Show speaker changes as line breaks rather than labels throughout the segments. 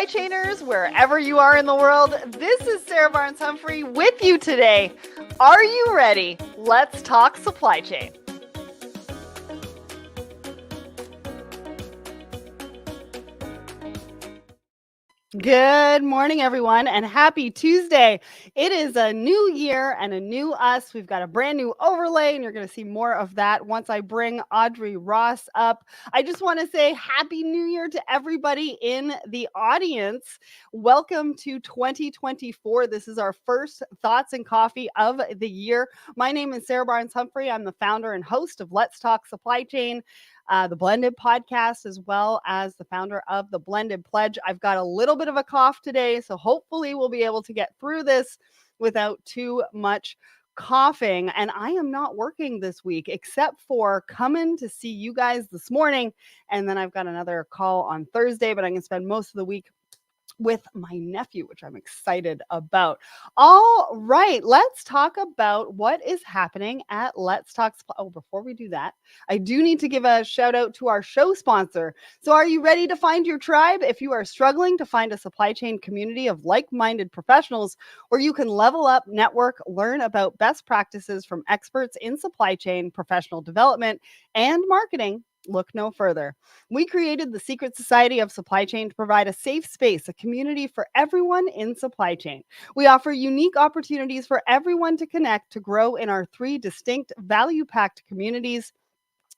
supply chainers, wherever you are in the world. This is Sarah Barnes-Humphrey with you today. Are you ready? Let's talk supply chain. Good morning, everyone, and happy Tuesday. It is a new year and a new us. We've got a brand new overlay, and you're going to see more of that once I bring Audrey Ross up. I just want to say happy new year to everybody in the audience. Welcome to 2024. This is our first Thoughts and Coffee of the year. My name is Sarah Barnes-Humphrey. I'm the founder and host of Let's Talk Supply Chain, the Blended podcast, as well as the founder of the Blended Pledge. I've got a little bit of a cough today, so hopefully we'll be able to get through this without too much coughing. And I am not working this week except for coming to see you guys this morning. And then I've got another call on Thursday, but I can spend most of the week with my nephew, which I'm excited about. All right, let's talk about what is happening at Let's Talk. Oh, before we do that, I do need to give a shout out to our show sponsor. So are you ready to find your tribe? If you are struggling to find a supply chain community of like-minded professionals where you can level up, network, learn about best practices from experts in supply chain, professional development, and marketing, look no further. We created the Secret Society of Supply Chain to provide a safe space, a community for everyone in supply chain. We offer unique opportunities for everyone to connect, to grow in our three distinct value-packed communities: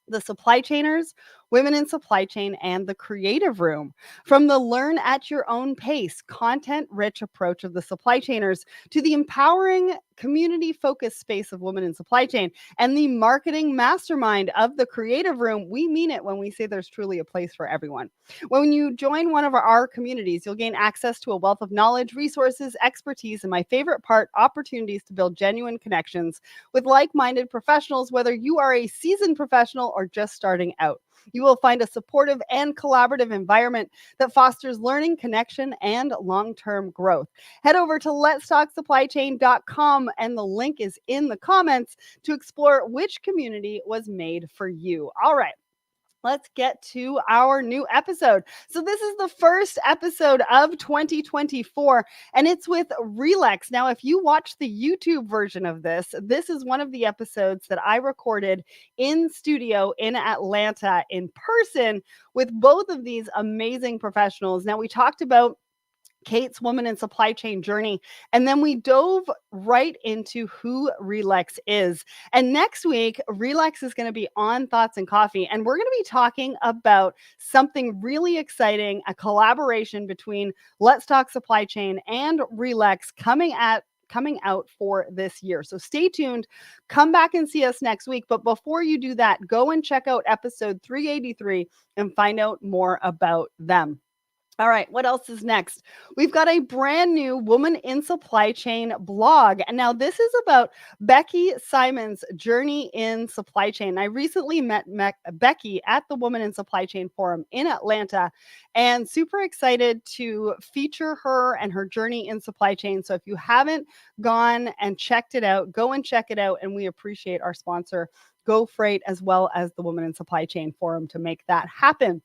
the supply chainers, women in supply chain, and the creative room. From the learn at your own pace, content-rich approach of the supply chainers to the empowering community-focused space of women in supply chain and the marketing mastermind of the creative room, we mean it when we say there's truly a place for everyone. When you join one of our communities, you'll gain access to a wealth of knowledge, resources, expertise, and my favorite part, opportunities to build genuine connections with like-minded professionals, whether you are a seasoned professional or just starting out. You will find a supportive and collaborative environment that fosters learning, connection, and long-term growth. Head over to letstalksupplychain.com, and the link is in the comments to explore which community was made for you. All right. Let's get to our new episode. So this is the first episode of 2024, and it's with Relax. Now, if you watch the YouTube version of this, this is one of the episodes that I recorded in studio in Atlanta in person with both of these amazing professionals. Now, we talked about Kate's woman in supply chain journey, and then we dove right into who Relax is. And next week, Relax is going to be on Thoughts and Coffee, and we're going to be talking about something really exciting, a collaboration between Let's Talk Supply Chain and Relax coming out for this year. So stay tuned. Come back and see us next week. But before you do that, go and check out episode 383 and find out more about them. All right, what else is next? We've got a brand new Woman in Supply Chain blog. And now this is about Becky Simon's journey in supply chain. I recently met Becky at the Woman in Supply Chain Forum in Atlanta, and super excited to feature her and her journey in supply chain. So if you haven't gone and checked it out, go and check it out. And we appreciate our sponsor, Go Freight, as well as the Woman in Supply Chain Forum to make that happen.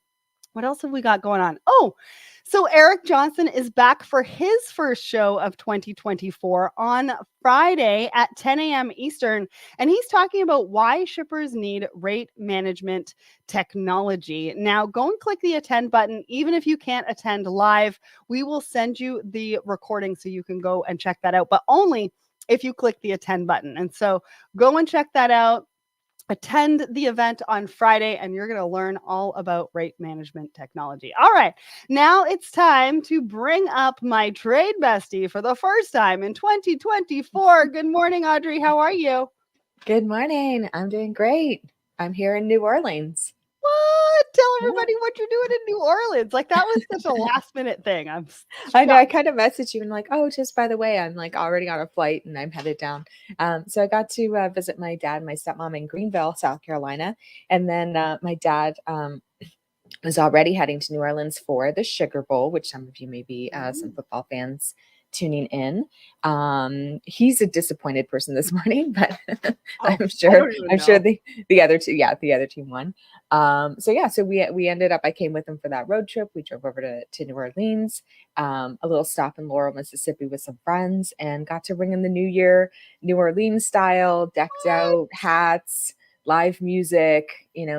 What else have we got going on? Oh, so Eric Johnson is back for his first show of 2024 on Friday at 10 a.m. Eastern. And he's talking about why shippers need rate management technology. Now, go and click the attend button. Even if you can't attend live, we will send you the recording so you can go and check that out, but only if you click the attend button. And so go and check that out. Attend the event on Friday, and you're going to learn all about rate management technology. All right, now it's time to bring up my trade bestie for the first time in 2024. Good morning, Audrey. How are you?
Good morning. I'm doing great. I'm here in New Orleans.
What? Tell everybody what you're doing in New Orleans. Like, that was such a last minute thing.
I know. I kind of messaged you and like, oh, just by the way, I'm like already on a flight and I'm headed down. So I got to visit my dad and my stepmom in Greenville, South Carolina. And then my dad was already heading to New Orleans for the Sugar Bowl, which some of you may be some football fans tuning in. He's a disappointed person this morning, but
Oh,
I'm
I
sure
don't even know.
the other two, the other team won. So we ended up, I came with him for that road trip. We drove over to New Orleans, a little stop in Laurel, Mississippi with some friends, and got to bring in the New Year, New Orleans style, decked out hats, live music,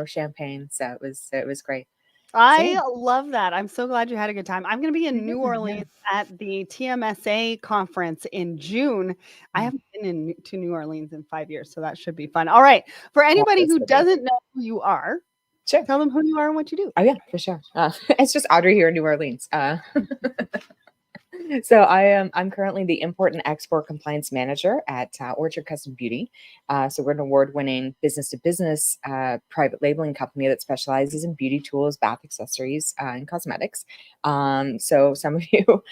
champagne. So it was great. So
I
yeah.
love that. I'm so glad you had a good time. I'm going to be in New
Yeah.
Orleans at the TMSA conference in June. I haven't been to New Orleans in 5 years, so that should be fun. All right. For
Oh,
anybody
this
who
would be.
doesn't know who you are,
Sure.
tell them who you are and what you do.
Oh yeah, for sure. It's just Audrey here in New Orleans. So I'm currently the import and export compliance manager at Orchard Custom Beauty. So we're an award-winning business-to-business private labeling company that specializes in beauty tools, bath accessories, and cosmetics. So some of you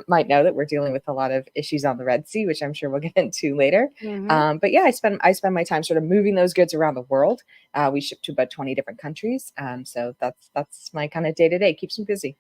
might know that we're dealing with a lot of issues on the Red Sea, which I'm sure we'll get into later.
Mhm.
But yeah, I spend my time sort of moving those goods around the world. We ship to about 20 different countries. So that's my kind of day-to-day. Keeps me busy.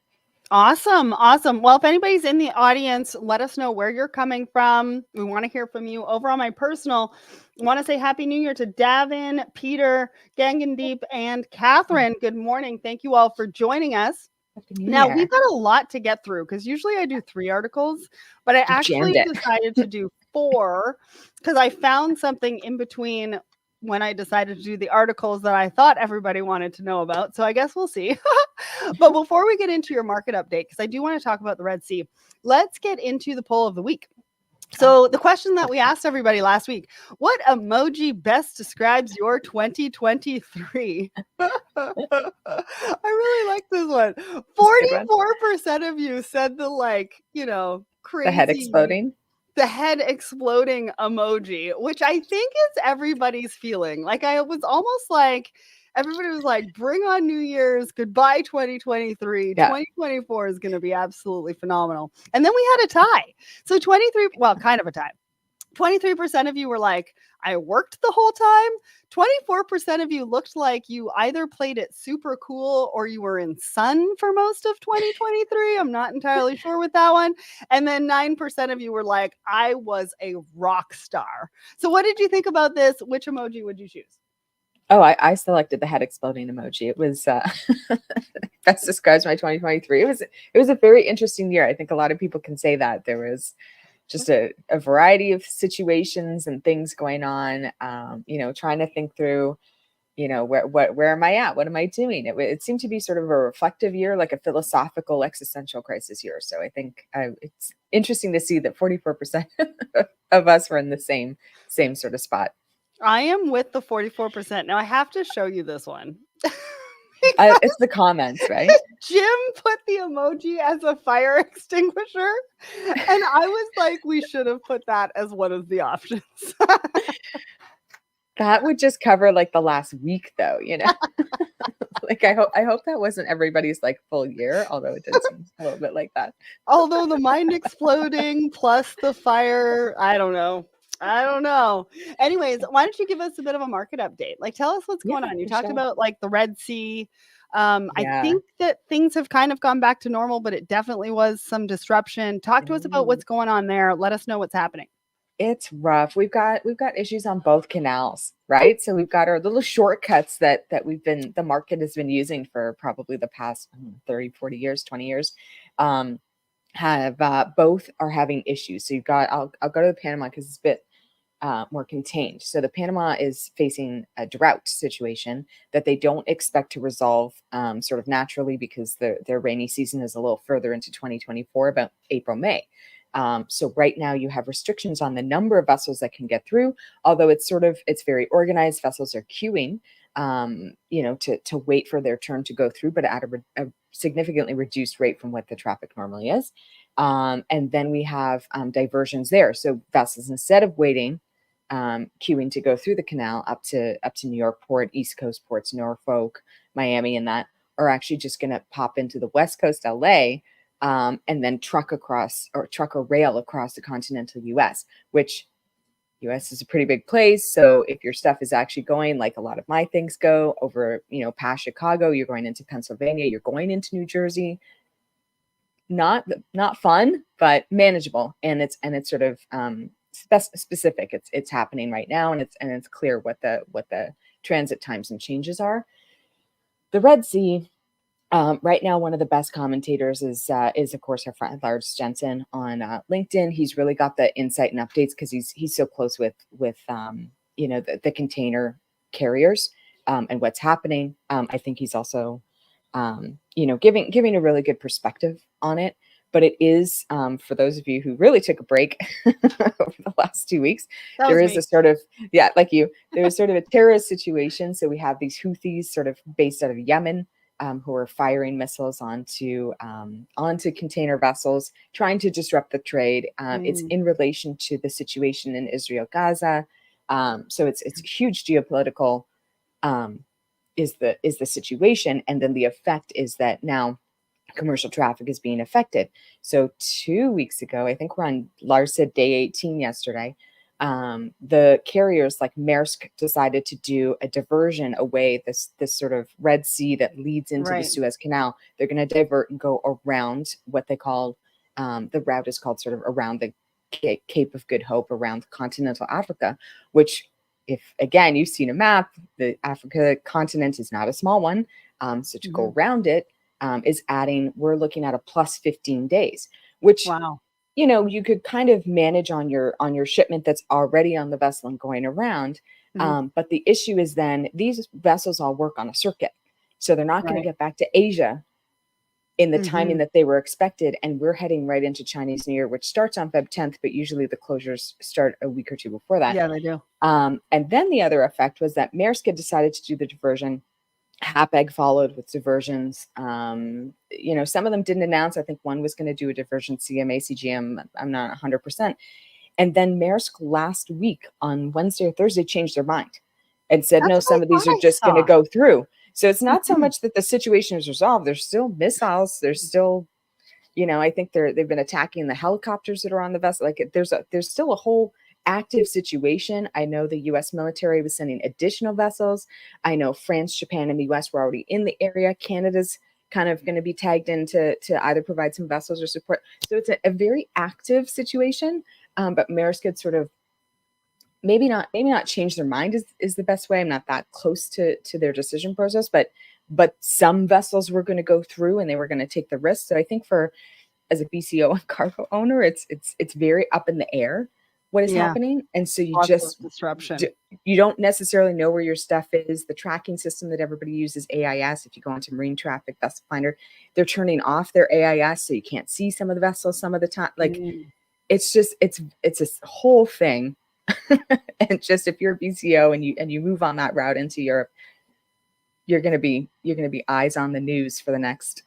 Awesome. Awesome. Well, if anybody's in the audience, let us know where you're coming from. We want to hear from you. Over on my personal, I want to say Happy New Year to Davin, Peter, Gangandeep, and Catherine. Good morning. Thank you all for joining us.
Happy New
Now,
Year.
we've got a lot to get through because usually I do 3 articles, but I
You jammed
actually
it.
decided to do 4 because I found something in between when I decided to do the articles that I thought everybody wanted to know about. So I guess we'll see. But before we get into your market update, because I do want to talk about the Red Sea, let's get into the poll of the week. So the question that we asked everybody last week, what emoji best describes your 2023? I really like this one.
That's a good one.
44% of you said
The head
crazy,
exploding.
the head exploding emoji, which I think is everybody's feeling. Like I was almost like everybody was like, bring on New Year's, goodbye 2023.
Yeah.
2024 is going to be absolutely phenomenal. And then we had a tie. So 23, well, kind of a tie. 23% of you were like, I worked the whole time. 24% of you looked like you either played it super cool or you were in sun for most of 2023. I'm not entirely sure with that one. And then 9% of you were like, I was a rock star. So, what did you think about this? Which emoji would you choose?
Oh, I selected the head exploding emoji. It was best describes my 2023. It was a very interesting year. I think a lot of people can say that there was just a variety of situations and things going on. Trying to think through, where am I at? What am I doing? It seemed to be sort of a reflective year, like a philosophical existential crisis year. So I think it's interesting to see that 44% of us were in the same sort of spot.
I am with the 44%. Now, I have to show you this one.
It's the comments, right?
Jim put the emoji as a fire extinguisher. And I was like, we should have put that as one of the options.
That would just cover like the last week though, Like I hope that wasn't everybody's like full year, although it did seem a little bit like that.
Although the mind exploding plus the fire, I don't know. I don't know. Anyways, why don't you give us a bit of a market update? Like, tell us what's going
Yeah,
on. You
for
talked
sure.
about like the Red Sea. I
Yeah.
think that things have kind of gone back to normal, but it definitely was some disruption. Talk to us about
Mm.
what's going on there. Let us know what's happening.
It's rough. We've got issues on both canals, right? So we've got our little shortcuts that the market has been using for probably the past 30, 40 years, 20 years. Have both are having issues. So you've got I'll go to the Panama because it's a bit more contained. So the Panama is facing a drought situation that they don't expect to resolve sort of naturally because their rainy season is a little further into 2024, about April, May. So right now you have restrictions on the number of vessels that can get through, although it's very organized. Vessels are queuing, to wait for their turn to go through, but at a significantly reduced rate from what the traffic normally is. And then we have diversions there. So vessels, instead of waiting, queuing to go through the canal up to New York Port, East Coast ports, Norfolk, Miami, and that are actually just going to pop into the West Coast, LA, and then truck or rail across the continental US, which US is a pretty big place. So if your stuff is actually going, like a lot of my things go over, past Chicago, you're going into Pennsylvania, you're going into New Jersey, not fun, but manageable, and it's sort of specific. It's happening right now, and it's clear what the transit times and changes are. The Red Sea. Right now, one of the best commentators is of course our friend Lars Jensen on LinkedIn. He's really got the insight and updates because he's so close with the container carriers and what's happening. I think he's also giving a really good perspective on it. But it is for those of you who really took a break over the last 2 weeks, there is a sort of like you. There is sort of a terrorist situation. So we have these Houthis sort of based out of Yemen. Who are firing missiles onto container vessels, trying to disrupt the trade. It's in relation to the situation in Israel, Gaza. So it's huge geopolitical is the situation, and then the effect is that now commercial traffic is being affected. So 2 weeks ago, I think Lars said day 18 yesterday. The carriers like Maersk decided to do a diversion away this sort of Red Sea that leads into the Suez Canal. They're going to divert and go around what they call the route is called sort of around the Cape of Good Hope, around continental Africa, which, if again you've seen a map, the Africa continent is not a small one. So to go around it is adding. We're looking at a plus 15 days, which you could kind of manage on your shipment that's already on the vessel and going around. But the issue is then these vessels all work on a circuit. So they're not going to get back to Asia in the timing that they were expected. And we're heading right into Chinese New Year, which starts on Feb 10th, but usually the closures start a week or two before that.
Yeah, they do.
And then the other effect was that Maersk had decided to do the diversion. Hapag followed with diversions. Some of them didn't announce. I think one was going to do a diversion, CMA, CGM. I'm not 100%. And then Maersk last week on Wednesday or Thursday changed their mind and said, no, some of these are just going to go through. So it's not so much that the situation is resolved. There's still missiles. There's still, I think they've been attacking the helicopters that are on the vessel. Like there's still a whole active situation. I know the U.S. military was sending additional vessels. I know France, Japan, and the U.S. were already in the area. Canada's kind of going to be tagged in to either provide some vessels or support. So it's a very active situation. But Maersk could sort of maybe not change their mind is the best way. I'm not that close to their decision process, but some vessels were going to go through and they were going to take the risk. So I think as a BCO and cargo owner, it's very up in the air what is happening. And so you just
disruption.
You don't necessarily know where your stuff is. The tracking system that everybody uses, AIS, if you go onto Marine Traffic Vessel Finder, they're turning off their AIS so you can't see some of the vessels some of the time. Like it's a whole thing. And just if you're a BCO and you move on that route into Europe, you're gonna be eyes on the news for the next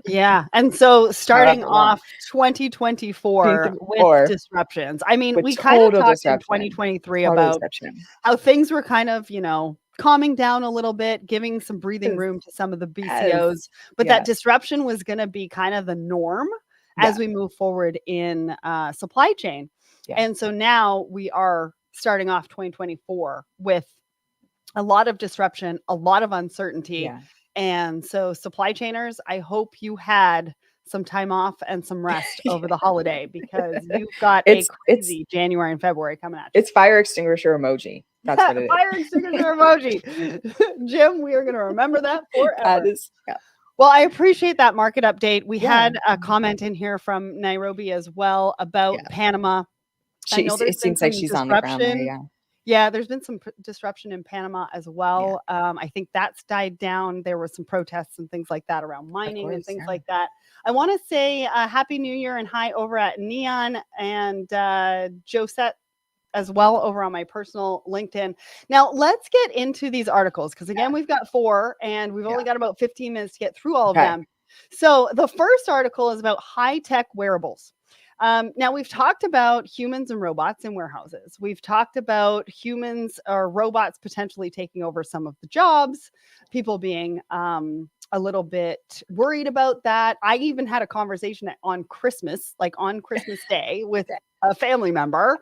Yeah. And so starting off 2024 with disruptions. I mean, we kind of talked in 2023 about how things were kind of, calming down a little bit, giving some breathing room to some of the BCOs, but that disruption was going to be kind of the norm as we move forward in supply chain. Yeah. And so now we are starting off 2024 with a lot of disruption, a lot of uncertainty. Yeah. And so supply chainers, I hope you had some time off and some rest over the holiday because you've got a crazy January and February coming at you.
It's fire extinguisher emoji. That's what it is.
Fire extinguisher emoji. Jim, we are going to remember that forever. Well, I appreciate that market update. We had a comment in here from Nairobi as well about Panama.
It seems like she's on the ground there,
Yeah, there's been some disruption in Panama as well. Yeah. I think that's died down. There were some protests and things like that around mining and things like that. I want to say Happy New Year and hi over at Neon and Josette as well over on my personal LinkedIn. Now, let's get into these articles because, again, we've got 4 and we've only got about 15 minutes to get through all of them. So the first article is about high-tech wearables. Now, we've talked about humans and robots in warehouses. We've talked about humans or robots potentially taking over some of the jobs, people being a little bit worried about that. I even had a conversation on Christmas Day with a family member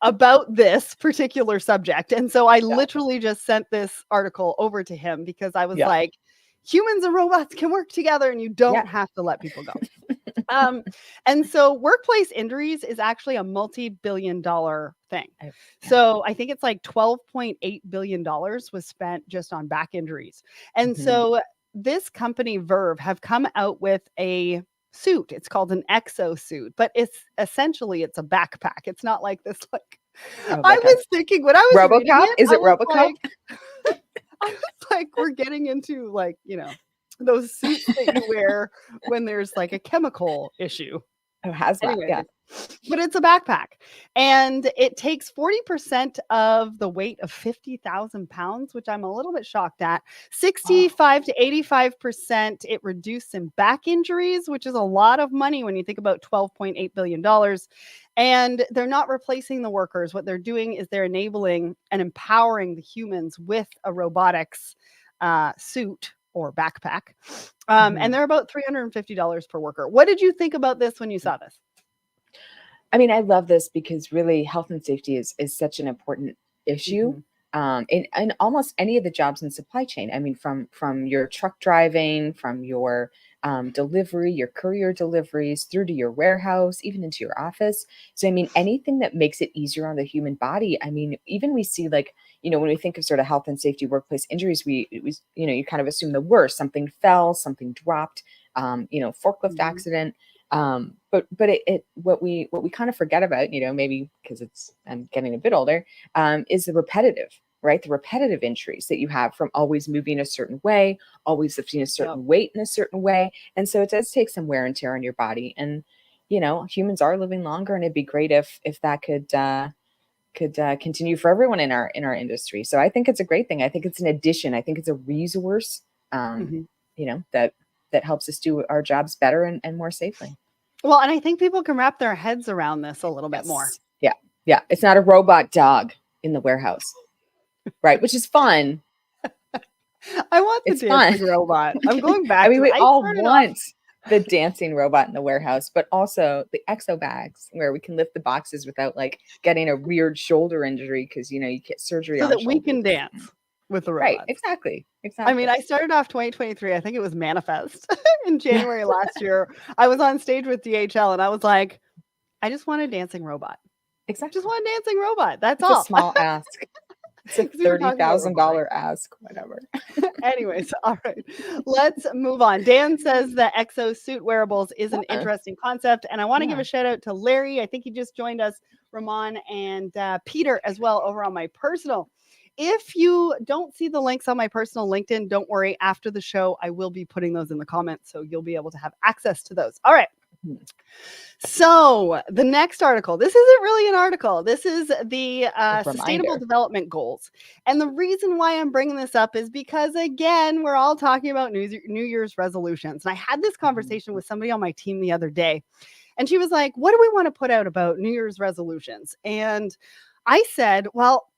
about this particular subject. And so I literally just sent this article over to him because I was like, humans and robots can work together and you don't have to let people go. Um, and so workplace injuries is actually a multi-billion-dollar thing.
Yeah.
So I think it's like $12.8 billion was spent just on back injuries. And
Mhm.
so this company Verve have come out with a suit. It's called an Exo Suit, but it's a backpack. It's not like this like
Oh,
I
like a
was thinking when I was reading
RoboCop?
it,
Is
I
it
was
RoboCop?
like I was like, we're getting into like, those suits that you wear when there's like a chemical issue.
Oh, hazmat.
Anyways,
Yeah.
but it's a backpack and it takes 40% of the weight of 50,000 pounds, which I'm a little bit shocked at.
Oh,
65 to 85% it reduced in back injuries, which is a lot of money when you think about $12.8 billion. And they're not replacing the workers. What they're doing is they're enabling and empowering the humans with a robotics suit or backpack. And
mhm.
they're about $350 per worker. What did you think about this when you saw this?
I mean, I love this because really health and safety is such an important issue.
Mhm.
In almost any of the jobs in supply chain. I mean, from your truck driving, from your delivery, your courier deliveries, through to your warehouse, even into your office. So, I mean, anything that makes it easier on the human body. I mean, even we see like, when we think of sort of health and safety workplace injuries, you kind of assume the worst. Something fell, something dropped, forklift
Mhm.
accident. But what we kind of forget about, maybe because I'm getting a bit older, is the repetitive, right? The repetitive injuries that you have from always moving a certain way, always lifting a
Yep.
certain weight in a certain way. And so it does take some wear and tear on your body. And, humans are living longer, and it'd be great if that could continue for everyone in our industry. So I think it's a great thing. I think it's an addition. I think it's a resource,
Mhm.
that helps us do our jobs better and more safely.
Well, and I think people can wrap their heads around this a little bit more.
Yes. Yeah. Yeah. It's not a robot dog in the warehouse, right? Which is fun.
I want the
It's fun.
dancing robot. I'm going
I
back
mean,
to
we
I
all
started off
want the dancing robot in the warehouse, but also the exo bags where we can lift the boxes without like getting a weird shoulder injury because you get surgery
so
on
that we can
shoulders.
dance with the
Right.
robots.
Exactly.
I mean,
Exactly.
I started off 2023, I think it was Manifest in
Yeah.
January last year. I was on stage with DHL and I was like, I just want a dancing robot. Just
Exactly.
want a dancing robot. That's
It's a
all.
small ask. It's a
Because we were
thirty
talking about
thousand
robotics.
dollar ask, whatever.
Anyways, all right, let's move on. Dan says the Exo Suit wearables is an
Uh,
interesting concept, and I want to give
yeah.
a shout out to Larry. I think he just joined us, Ramon, and Peter as well over on my personal. If you don't see the links on my personal LinkedIn, don't worry. After the show, I will be putting those in the comments, so you'll be able to have access to those. All right.
Mhm.
So the next article, this isn't really an article. This is the
A
Sustainable
reminder.
Development Goals. And the reason why I'm bringing this up is because, again, we're all talking about New Year's resolutions. And I had this conversation
Mhm.
with somebody on my team the other day. And she was like, what do we want to put out about New Year's resolutions? And I said, well,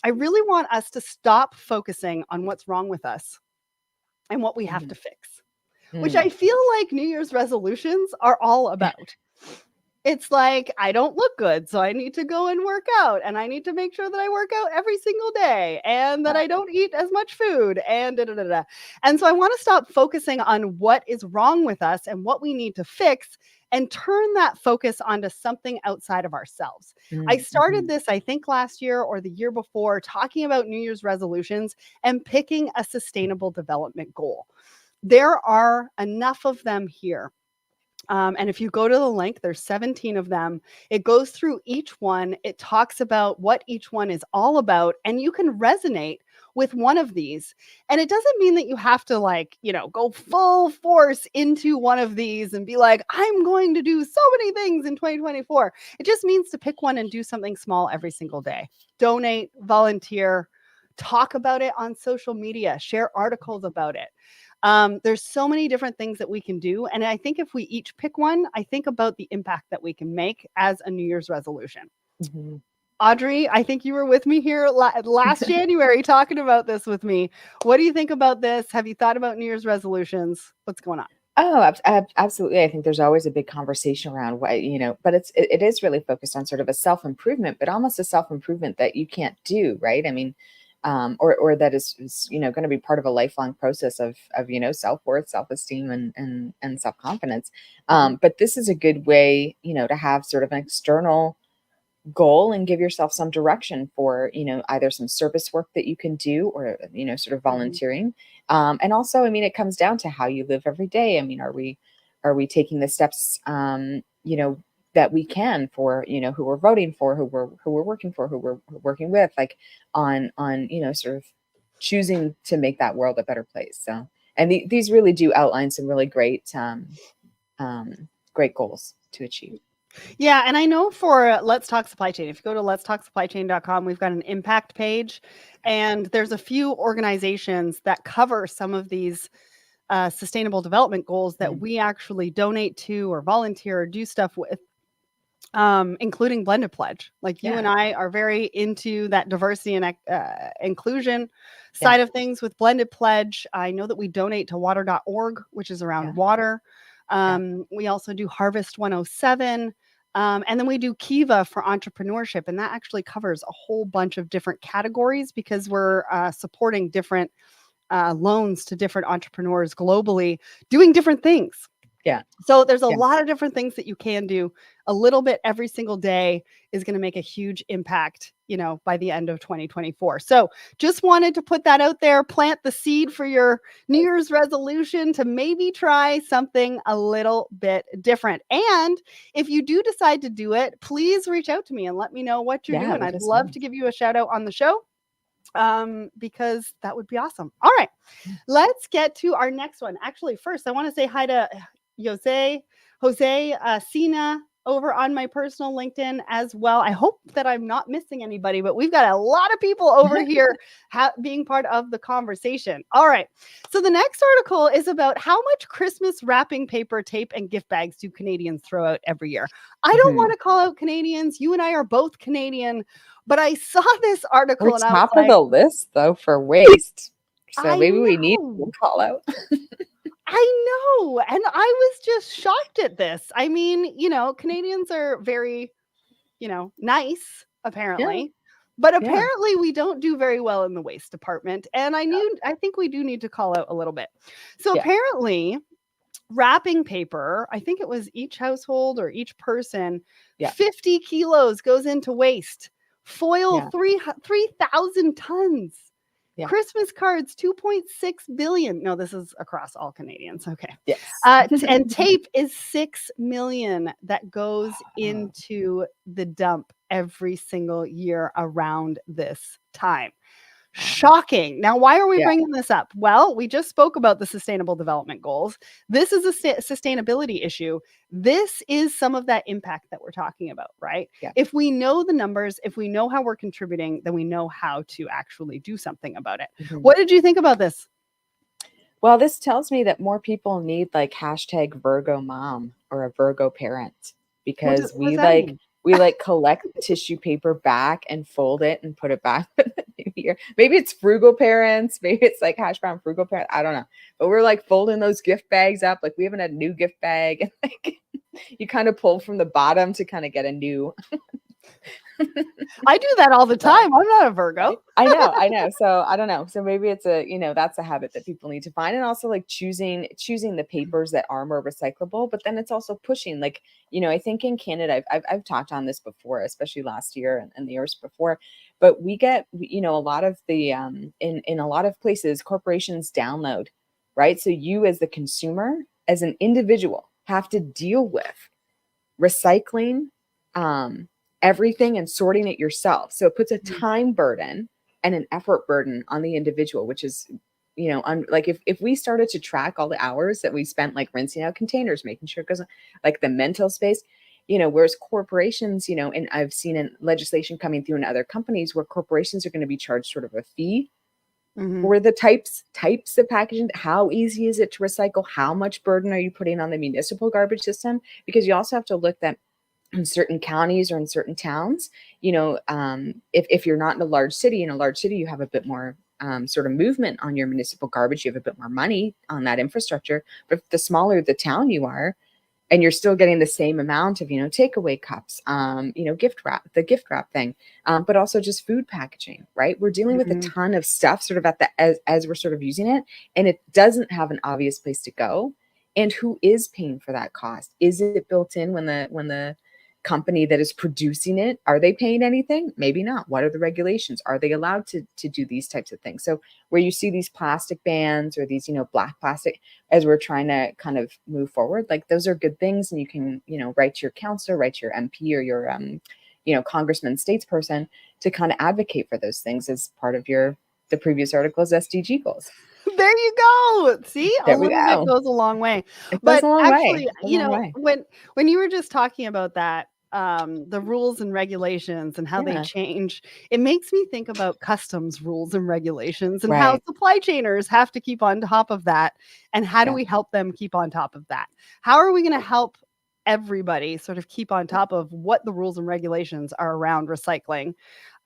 I really want us to stop focusing on what's wrong with us and what we have
Mhm.
to fix, which
Mm.
I feel like New Year's resolutions are all about. It's like, I don't look good, so I need to go and work out, and I need to make sure that I work out every single day, and that
Yeah.
I don't eat as much food, and da da da da. And so I want to stop focusing on what is wrong with us and what we need to fix and turn that focus onto something outside of ourselves. I started
Mhm.
this, I think, last year or the year before, talking about New Year's resolutions and picking a sustainable development goal. There are enough of them here. And if you go to the link, there's 17 of them. It goes through each one. It talks about what each one is all about, and you can resonate with one of these. And it doesn't mean that you have to go full force into one of these and be like, I'm going to do so many things in 2024. It just means to pick one and do something small every single day. Donate, volunteer, talk about it on social media, share articles about it. There's so many different things that we can do. And I think if we each pick one, I think about the impact that we can make as a New Year's resolution.
Mhm.
Audrey, I think you were with me here last January talking about this with me. What do you think about this? Have you thought about New Year's resolutions? What's going on?
Oh, absolutely. I think there's always a big conversation around what, but it is really focused on sort of a self-improvement, but almost a self-improvement that you can't do, right? I mean, or that is going to be part of a lifelong process of self-worth, self-esteem, and self-confidence. But this is a good way, to have sort of an external goal and give yourself some direction for, either some service work that you can do, or, sort of volunteering. And also, I mean, it comes down to how you live every day. I mean, are we taking the steps, that we can for, who we're voting for, who we're working for, who we're working with, like on, sort of choosing to make that world a better place. So, and these really do outline some really great, great goals to achieve.
Yeah, and I know for Let's Talk Supply Chain, if you go to letstalksupplychain.com, we've got an impact page, and there's a few organizations that cover some of these sustainable development goals that we actually donate to or volunteer or do stuff with, including Blended Pledge. Like you and I are very into that diversity and inclusion side of things with Blended Pledge. I know that we donate to water.org, which is around water. We also do Harvest 107. And then we do Kiva for entrepreneurship. And that actually covers a whole bunch of different categories because we're supporting different loans to different entrepreneurs globally doing different things.
Yeah.
So there's a lot of different things that you can do. A little bit every single day is going to make a huge impact, by the end of 2024. So just wanted to put that out there, plant the seed for your New Year's resolution to maybe try something a little bit different. And if you do decide to do it, please reach out to me and let me know what you're doing. I'd love to give you a shout out on the show. Because that would be awesome. All right, let's get to our next one. Actually, first, I want to say hi to Jose Sina over on my personal LinkedIn as well. I hope that I'm not missing anybody, but we've got a lot of people over here being part of the conversation. All right. So the next article is about how much Christmas wrapping paper, tape, and gift bags do Canadians throw out every year. I don't want to call out Canadians. You and I are both Canadian, but I saw this article
We're
and I was
top of the list though for waste. So maybe we need to call out.
I know. And I was just shocked at this. I mean, Canadians are very, nice, apparently. But apparently we don't do very well in the waste department. And I think we do need to call out a little bit. So apparently wrapping paper, I think it was each household or each person, 50 kilos goes into waste. Foil, 3,000 tons. Christmas cards, 2.6 billion. No, this is across all Canadians. Okay.
Yes.
And tape is 6 million that goes into the dump every single year around this time. Shocking. Now, why are we bringing this up? Well, we just spoke about the Sustainable Development Goals. This is a sustainability issue. This is some of that impact that we're talking about, right? Yeah. If we know the numbers, if we know how we're contributing, then we know how to actually do something about it. Mm-hmm. What did you think about this?
Well, this tells me that more people need like hashtag Virgo mom or a Virgo parent, because we collect tissue paper back and fold it and put it back for the new year. Maybe it's frugal parents. Maybe it's like hash brown frugal parents. I don't know. But we're like folding those gift bags up. Like we haven't had a new gift bag. And like you kind of pull from the bottom to kind of get a new.
I do that all the time. I'm not a Virgo.
I know. So I don't know. So maybe it's that's a habit that people need to find. And also like choosing the papers that are more recyclable, but then it's also pushing, like, I think in Canada, I've talked on this before, especially last year and the years before, but we get, a lot of the, in a lot of places, corporations download, right? So you as the consumer, as an individual, have to deal with recycling, everything and sorting it yourself. So it puts a time burden and an effort burden on the individual, which is, like if we started to track all the hours that we spent like rinsing out containers, making sure it goes like the mental space, whereas corporations, and I've seen in legislation coming through in other companies where corporations are going to be charged sort of a fee for the types of packaging. How easy is it to recycle? How much burden are you putting on the municipal garbage system? Because you also have to look that in certain counties or in certain towns, if you're not in a large city, you have a bit more sort of movement on your municipal garbage. You have a bit more money on that infrastructure. But the smaller the town you are, and you're still getting the same amount of, takeaway cups, gift wrap thing, but also just food packaging, right? We're dealing with a
Mhm.
ton of stuff sort of as we're sort of using it, and it doesn't have an obvious place to go. And who is paying for that cost? Is it built in when the company that is producing it, are they paying anything? Maybe not. What are the regulations? Are they allowed to do these types of things? So where you see these plastic bans or these, black plastic, as we're trying to kind of move forward, like those are good things. And you can, write to your counselor, write to your MP or your, congressman, statesperson to kind of advocate for those things as part of the previous article's SDG goals.
There you go. See, a
There we
little bit
go.
goes a long way.
It goes
But
a long way.
actually,
A long way.
when you were just talking about that, the rules and regulations and how they
Yeah.
change, it makes me think about customs rules and regulations and how
Right.
supply chainers have to keep on top of that. And how do
Yeah.
we help them keep on top of that? How are we going to help everybody sort of keep on top of what the rules and regulations are around recycling?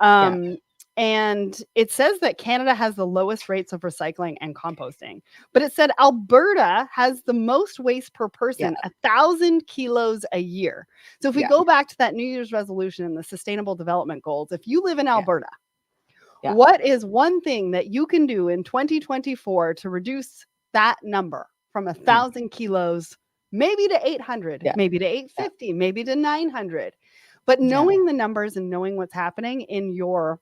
Yeah.
And it says that Canada has the lowest rates of recycling and composting, but it said Alberta has the most waste per person, 1,000 kilos a year. So if we go back to that New Year's resolution and the Sustainable Development Goals, if you live in Alberta, what is one thing that you can do in 2024 to reduce that number from 1,000 kilos, maybe to 800, maybe to 850, maybe to 900? But knowing the numbers and knowing what's happening in your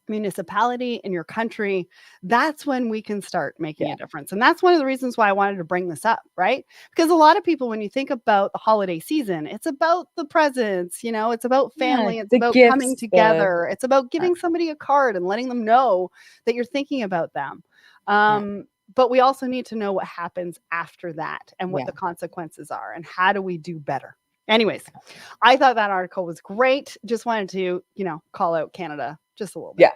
municipality, in your country, that's when we can start making a difference. And that's one of the reasons why I wanted to bring this up, right? Because a lot of people, when you think about the holiday season, it's about the presents, it's about family, it's
the
about coming
gifts,
together, it's about giving somebody a card and letting them know that you're thinking about them. But we also need to know what happens after that and what the consequences are and how do we do better. Anyways, I thought that article was great. Just wanted to, call out Canada just a little bit.
Yeah.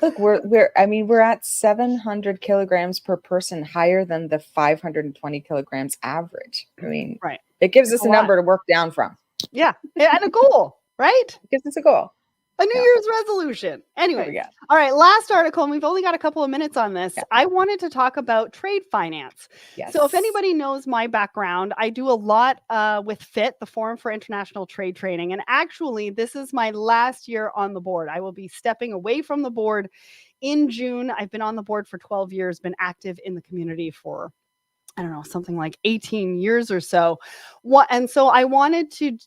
Look, we're at 700 kilograms per person, higher than the 520 kilograms average. I mean,
right.
It gives us a number to work down from.
Yeah. And a goal, right?
It gives us a goal.
A New Year's resolution. Anyway, all right, last article, and we've only got a couple of minutes on this. I wanted to talk about trade finance. So if anybody knows my background, I do a lot with FIT, the Forum for International Trade Training. And actually, this is my last year on the board. I will be stepping away from the board in June. I've been on the board for 12 years, been active in the community for something like 18 years or so. And so I wanted to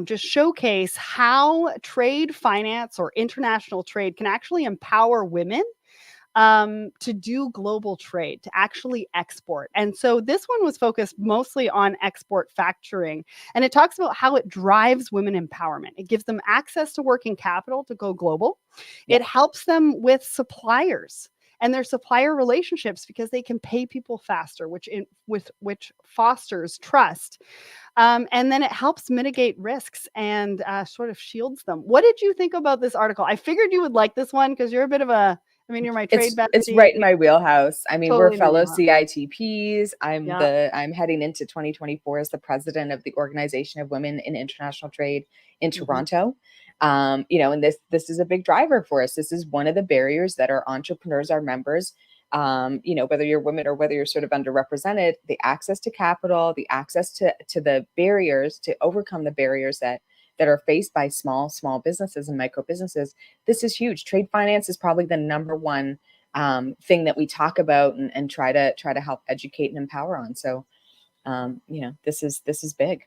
just showcase how trade finance or international trade can actually empower women to do global trade, to actually export. And so this one was focused mostly on export factoring. And it talks about how it drives women empowerment. It gives them access to working capital to go global. It helps them with suppliers and their supplier relationships because they can pay people faster, which fosters trust. And then it helps mitigate risks and sort of shields them. What did you think about this article? I figured you would like this one because you're a bit of you're my trade bestie.
It's right in my wheelhouse. I mean,
Totally
we're fellow CITPs. I'm heading into 2024 as the president of the Organization of Women in International Trade in Toronto. And this is a big driver for us. This is one of the barriers that our entrepreneurs, our members, whether you're women or whether you're sort of underrepresented, the access to capital, the access to the barriers, to overcome the barriers that are faced by small businesses and micro businesses. This is huge. Trade finance is probably the number one thing that we talk about and try to help educate and empower on. So, this is big.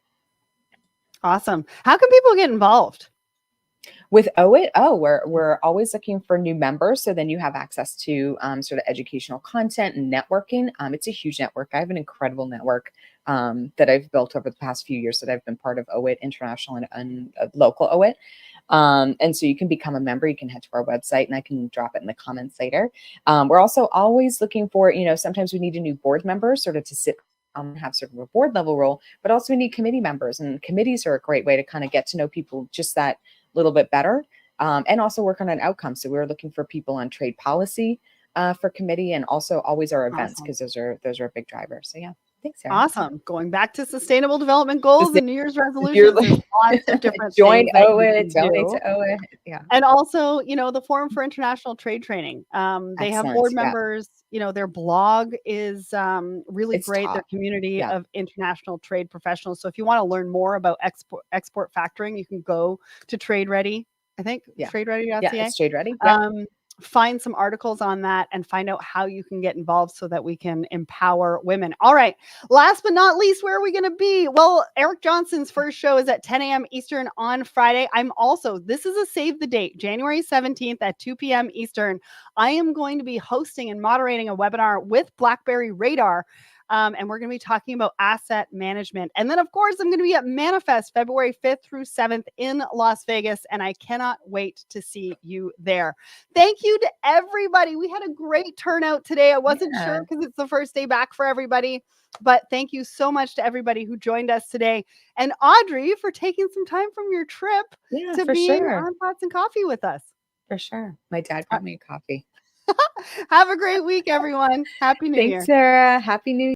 Awesome. How can people get involved?
With OIT, we're always looking for new members. So then you have access to sort of educational content and networking. It's a huge network. I have an incredible network that I've built over the past few years that I've been part of OIT International and local OIT. And so you can become a member. You can head to our website and I can drop it in the comments later. We're also always looking for, sometimes we need a new board member sort of to sit have sort of a board level role, but also we need committee members, and committees are a great way to kind of get to know people just that little bit better, and also work on an outcome. So we're looking for people on trade policy for committee, and also always our events, because those are a big driver. So yeah, Thanks, Sarah.
Awesome. Going back to sustainable development goals and New Year's resolutions,
like-
there's lots of different
Join
things that you
OIT,
can
donate
do.
to OIT. Yeah.
And also, the Forum for International Trade Training. They have
Excellent,
board
yeah.
members. Their blog is really
It's
great. Their
top.
community
Yeah.
of international trade professionals. So if you want to learn more about export factoring, you can go to Trade Ready. I think
Yeah.
tradeready.ca.
Yeah, it's Trade Ready. Yeah.
Find some articles on that and find out how you can get involved so that we can empower women. All right. Last but not least, where are we going to be? Well, Eric Johnson's first show is at 10 a.m. Eastern on Friday. This is a save the date, January 17th at 2 p.m. Eastern. I am going to be hosting and moderating a webinar with BlackBerry Radar. And we're going to be talking about asset management. And then, of course, I'm going to be at Manifest February 5th through 7th in Las Vegas. And I cannot wait to see you there. Thank you to everybody. We had a great turnout today. I wasn't sure because it's the first day back for everybody. But thank you so much to everybody who joined us today. And Audrey, for taking some time from your trip to being on Pots and Coffee with us.
For sure. My dad brought me a coffee.
Have a great week, everyone. Happy New Year.
Thanks, Sarah. Happy New Year.